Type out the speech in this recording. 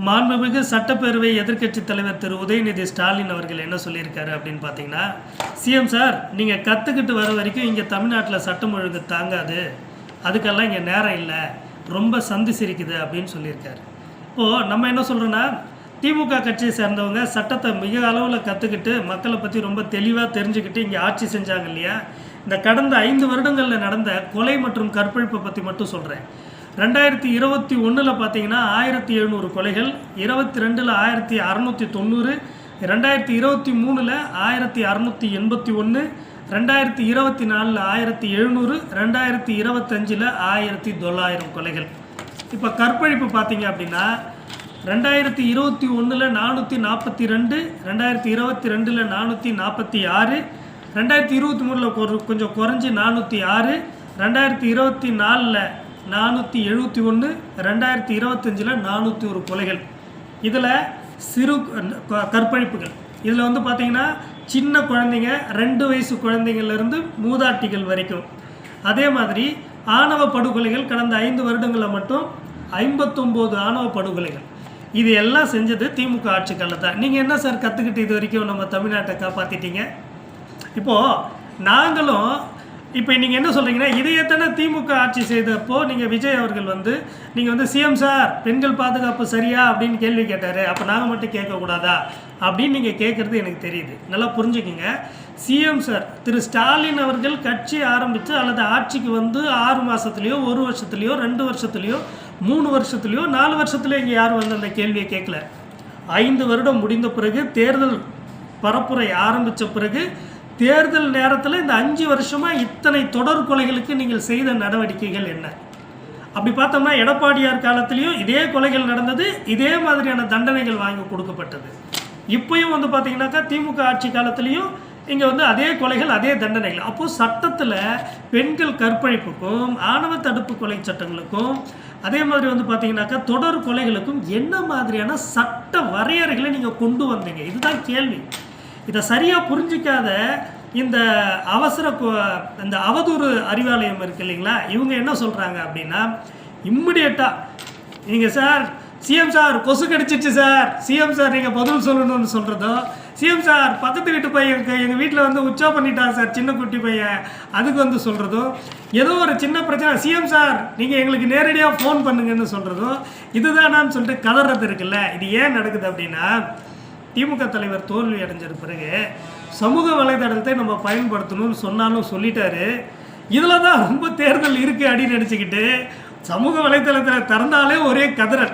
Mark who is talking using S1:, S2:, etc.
S1: மாண்புமிகு சட்டப்பேரவை எதிர்க்கட்சி தலைவர் திரு உதயநிதி ஸ்டாலின் அவர்கள் என்ன சொல்லியிருக்காரு அப்படின்னு பார்த்தீங்கன்னா, சிஎம் சார் நீங்கள் கற்றுக்கிட்டு வர வரைக்கும் இங்கே தமிழ்நாட்டில் சட்டம் ஒழுங்கு தாங்காது, அதுக்கெல்லாம் இங்கே நேரம் இல்லை, ரொம்ப சந்தி சிரிக்குது அப்படின்னு சொல்லியிருக்காரு. இப்போது நம்ம என்ன சொல்கிறோன்னா, திமுக கட்சியை சேர்ந்தவங்க சட்டத்தை மிக அளவில் கற்றுக்கிட்டு மக்களை பற்றி ரொம்ப தெளிவாக தெரிஞ்சுக்கிட்டு இங்கே ஆட்சி செஞ்சாங்க இல்லையா. இந்த கடந்த 5 வருடங்களில் நடந்த கொலை மற்றும் கற்பழிப்பை பற்றி மட்டும் சொல்கிறேன். 2021 பார்த்தீங்கன்னா 1700 கொலைகள், 22 1690, 2023 1681, 2024 1700, 2025 1900 கொலைகள். இப்போ கற்பழிப்பு பார்த்தீங்க அப்படின்னா 2021 442, 2022 446, 2023 கொஞ்சம் குறைஞ்சி 406, 2024 471, 2025 401 கொலைகள். இதில் சிறு கற்பழிப்புகள் இதில் வந்து பார்த்திங்கன்னா சின்ன குழந்தைங்க 2 வயசு குழந்தைங்கள்லேருந்து மூதாட்டிகள் வரைக்கும். அதே மாதிரி ஆணவ படுகொலைகள் கடந்த 5 வருடங்களில் மட்டும் 59 ஆணவ படுகொலைகள். இது எல்லாம் செஞ்சது திமுக ஆட்சி காலத்தான். நீங்கள் என்ன சார் கற்றுக்கிட்டு இது வரைக்கும் நம்ம தமிழ்நாட்டை காப்பாற்றிட்டீங்க? இப்போது நாங்களும் இப்போ நீங்கள் என்ன சொல்கிறீங்கன்னா, இதையத்தானே திமுக ஆட்சி செய்தப்போ நீங்கள் விஜய் அவர்கள் நீங்கள் வந்து சிஎம் சார் பெண்கள் பாதுகாப்பு சரியா அப்படின்னு கேள்வி கேட்டார், அப்போ நாங்கள் மட்டும் கேட்கக்கூடாதா அப்படின்னு நீங்கள் கேட்குறது எனக்கு தெரியுது. நல்லா புரிஞ்சுக்கிங்க. சிஎம் சார் திரு ஸ்டாலின் அவர்கள் கட்சி ஆரம்பித்து அல்லது ஆட்சிக்கு 6 மாதத்துலேயோ 1 வருஷத்துலேயோ 2 வருஷத்துலேயோ 3 வருஷத்துலேயோ 4 வருஷத்துலேயோ இங்கே யாரும் அந்த கேள்வியை கேட்கல. 5 வருடம் முடிந்த பிறகு தேர்தல் பரப்புரை ஆரம்பித்த பிறகு தேர்தல் நேரத்தில் இந்த 5 வருஷமாக இத்தனை தொடர் கொலைகளுக்கு நீங்கள் செய்த நடவடிக்கைகள் என்ன? அப்படி பார்த்தோம்னா எடப்பாடியார் காலத்திலையும் இதே கொலைகள் நடந்தது, இதே மாதிரியான தண்டனைகள் வாங்கி கொடுக்கப்பட்டது. இப்போயும் பார்த்தீங்கன்னாக்கா திமுக ஆட்சி காலத்திலையும் இங்கே அதே கொலைகள் அதே தண்டனைகள். அப்போது சட்டத்தில் பெண்கள் கற்பழிப்புக்கும் ஆணவ தடுப்பு கொலை சட்டங்களுக்கும் அதே மாதிரி பார்த்தீங்கன்னாக்கா தொடர் கொலைகளுக்கும் என்ன மாதிரியான சட்ட வரையறைகளை நீங்கள் கொண்டு வந்தீங்க? இதுதான் கேள்வி. இதை சரியாக புரிஞ்சிக்காத இந்த இந்த அவதூறு அறிவாலயம் இருக்குது இல்லைங்களா, இவங்க என்ன சொல்கிறாங்க அப்படின்னா, இம்மிடியட்டாக நீங்கள் சார் சிஎம் சார் கொசு கடிச்சிச்சு சார், சிஎம் சார் நீங்கள் பதில் சொல்லணும்னு சொல்கிறதோ, சிஎம் சார் பக்கத்து வீட்டு பையன் எங்கள் வீட்டில் உச்சா பண்ணிட்டார் சார் சின்ன குட்டி பையன், அதுக்கு சொல்கிறதோ, ஏதோ ஒரு சின்ன பிரச்சனை சிஎம் சார் நீங்கள் எங்களுக்கு நேரடியாக ஃபோன் பண்ணுங்கன்னு சொல்கிறதோ, இதுதானான்னு சொல்லிட்டு கதறது இருக்குல்ல. இது ஏன் நடக்குது அப்படின்னா, திமுக தலைவர் தோல்வி அடைஞ்சது பிறகு சமூக வலைதளத்தை நம்ம பயன்படுத்தணும்னு சொன்னாலும் சொல்லிட்டாரு. இதில் தான் ரொம்ப தேர்தல் இருக்குது அப்படின்னு நினச்சிக்கிட்டு சமூக வலைதளத்தில் திறந்தாலே ஒரே கதறல்.